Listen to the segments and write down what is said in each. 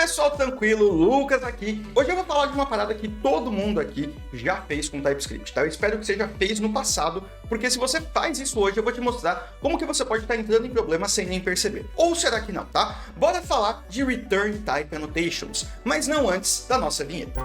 pessoal, tranquilo? Lucas aqui. Hoje eu vou falar de uma parada que todo mundo aqui já fez com TypeScript, tá? Eu espero que você já fez no passado, porque se você faz isso hoje, eu vou te mostrar como que você pode estar entrando em problemas sem nem perceber. Ou será que não, tá? Bora falar de Return Type Annotations, mas não antes da nossa vinheta.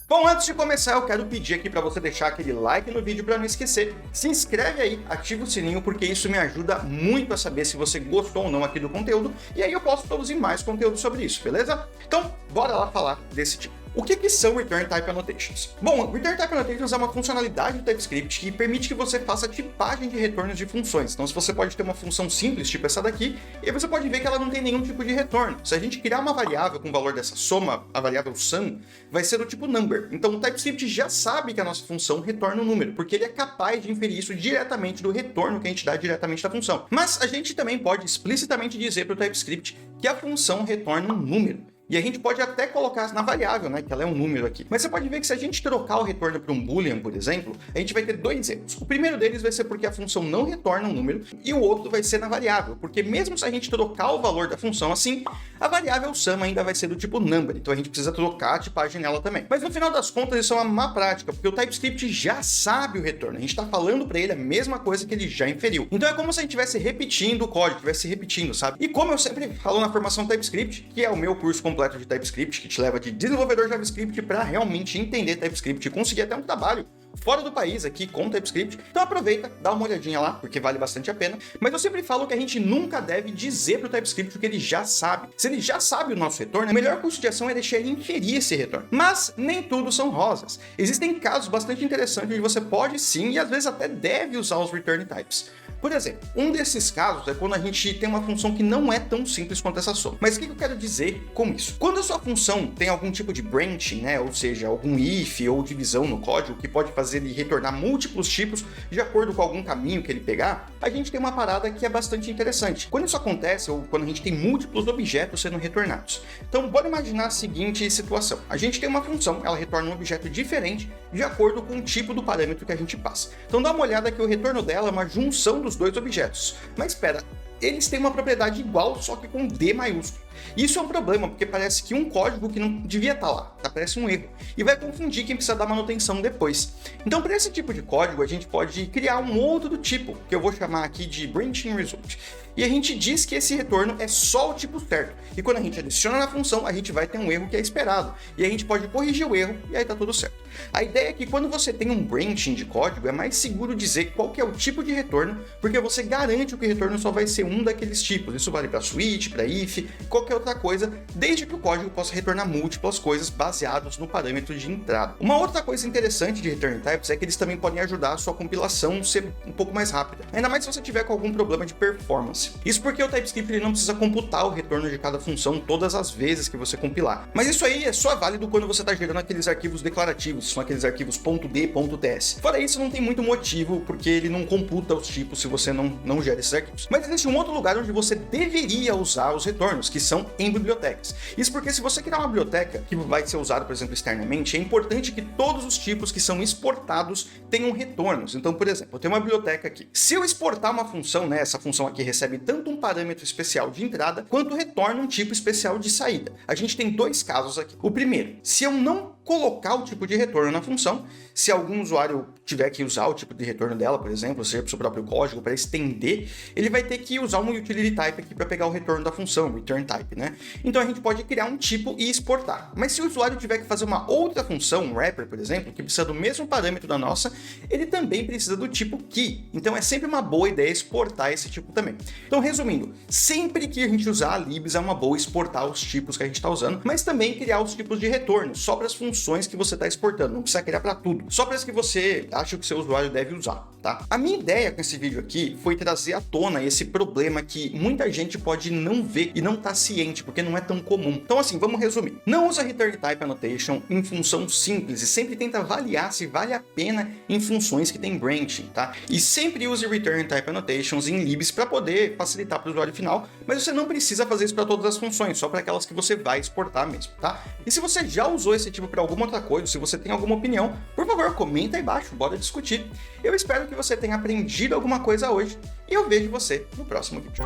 Bom, antes de começar, eu quero pedir aqui para você deixar aquele like no vídeo para não esquecer. Se inscreve aí, ativa o sininho, porque isso me ajuda muito a saber se você gostou ou não aqui do conteúdo, e aí eu posso produzir mais conteúdo sobre isso, beleza? Então, bora lá falar desse tipo. O que são Return Type Annotations? Bom, Return Type Annotations é uma funcionalidade do TypeScript que permite que você faça tipagem de retornos de funções. Então, se você pode ter uma função simples, tipo essa daqui, e aí você pode ver que ela não tem nenhum tipo de retorno. Se a gente criar uma variável com o valor dessa soma, a variável sum, vai ser do tipo number. Então, o TypeScript já sabe que a nossa função retorna um número, porque ele é capaz de inferir isso diretamente do retorno que a gente dá diretamente da função. Mas a gente também pode explicitamente dizer para o TypeScript que a função retorna um número. E a gente pode até colocar na variável, né, que ela é um número aqui. Mas você pode ver que se a gente trocar o retorno para um boolean, por exemplo, a gente vai ter dois erros. O primeiro deles vai ser porque a função não retorna um número, e o outro vai ser na variável, porque mesmo se a gente trocar o valor da função assim, a variável sum ainda vai ser do tipo number, então a gente precisa trocar a tipagem nela também. Mas no final das contas isso é uma má prática, porque o TypeScript já sabe o retorno, a gente está falando para ele a mesma coisa que ele já inferiu. Então é como se a gente estivesse repetindo o código, estivesse repetindo, sabe? E como eu sempre falo na formação TypeScript, que é o meu curso completo de TypeScript, que te leva de desenvolvedor JavaScript para realmente entender TypeScript e conseguir até um trabalho fora do país aqui com TypeScript. Então aproveita, dá uma olhadinha lá, porque vale bastante a pena. Mas eu sempre falo que a gente nunca deve dizer para o TypeScript o que ele já sabe. Se ele já sabe o nosso retorno, a melhor custo de ação é deixar ele inferir esse retorno. Mas nem tudo são rosas. Existem casos bastante interessantes onde você pode sim e às vezes até deve usar os return types. Por exemplo, um desses casos é quando a gente tem uma função que não é tão simples quanto essa soma. Mas o que eu quero dizer com isso? Quando a sua função tem algum tipo de branching, né, ou seja, algum if ou divisão no código que pode fazer ele retornar múltiplos tipos de acordo com algum caminho que ele pegar, a gente tem uma parada que é bastante interessante. Quando isso acontece, ou quando a gente tem múltiplos objetos sendo retornados. Então, bora imaginar a seguinte situação. A gente tem uma função, ela retorna um objeto diferente de acordo com o tipo do parâmetro que a gente passa. Então, dá uma olhada que o retorno dela é uma junção dos dois objetos. Mas espera, eles têm uma propriedade igual, só que com D maiúsculo. Isso é um problema, porque parece que um código que não devia estar lá, tá? Parece um erro, e vai confundir quem precisa dar manutenção depois. Então, para esse tipo de código, a gente pode criar um outro tipo, que eu vou chamar aqui de branching result. E a gente diz que esse retorno é só o tipo certo. E quando a gente adiciona na função, a gente vai ter um erro que é esperado. E a gente pode corrigir o erro, e aí tá tudo certo. A ideia é que quando você tem um branching de código, é mais seguro dizer qual que é o tipo de retorno, porque você garante que o retorno só vai ser um daqueles tipos. Isso vale para switch, para if, qualquer outra coisa, desde que o código possa retornar múltiplas coisas baseados no parâmetro de entrada. Uma outra coisa interessante de return types é que eles também podem ajudar a sua compilação a ser um pouco mais rápida, ainda mais se você tiver com algum problema de performance. Isso porque o TypeScript ele não precisa computar o retorno de cada função todas as vezes que você compilar. Mas isso aí é só válido quando você está gerando aqueles arquivos declarativos, são aqueles arquivos .d, .ts. Fora isso, não tem muito motivo, porque ele não computa os tipos se você não gera esses arquivos. Mas existe um outro lugar onde você deveria usar os retornos, que são em bibliotecas. Isso porque se você criar uma biblioteca que vai ser usada, por exemplo, externamente, é importante que todos os tipos que são exportados tenham retornos. Então, por exemplo, eu tenho uma biblioteca aqui. Se eu exportar uma função, né, essa função aqui recebe tanto um parâmetro especial de entrada, quanto retorna um tipo especial de saída. A gente tem dois casos aqui. O primeiro, se eu não colocar o tipo de retorno na função, se algum usuário tiver que usar o tipo de retorno dela, por exemplo, seja para o seu próprio código, para estender, ele vai ter que usar um utility type aqui para pegar o retorno da função, return type, né? Então a gente pode criar um tipo e exportar. Mas se o usuário tiver que fazer uma outra função, um wrapper, por exemplo, que precisa do mesmo parâmetro da nossa, ele também precisa do tipo key. Então é sempre uma boa ideia exportar esse tipo também. Então, resumindo, sempre que a gente usar a libs é uma boa exportar os tipos que a gente está usando, mas também criar os tipos de retorno, só para as funções que você está exportando, não precisa criar para tudo, só para as que você acha que o seu usuário deve usar, tá? A minha ideia com esse vídeo aqui foi trazer à tona esse problema que muita gente pode não ver e não tá ciente, porque não é tão comum. Então assim, vamos resumir. Não usa Return Type Annotation em função simples e sempre tenta avaliar se vale a pena em funções que tem branching, tá? E sempre use Return Type Annotations em libs para poder facilitar para o usuário final, mas você não precisa fazer isso para todas as funções, só para aquelas que você vai exportar mesmo, tá? E se você já usou esse tipo para alguma outra coisa, se você tem alguma opinião, por favor, comenta aí embaixo, bora discutir. Eu espero que você tenha aprendido alguma coisa hoje e eu vejo você no próximo vídeo.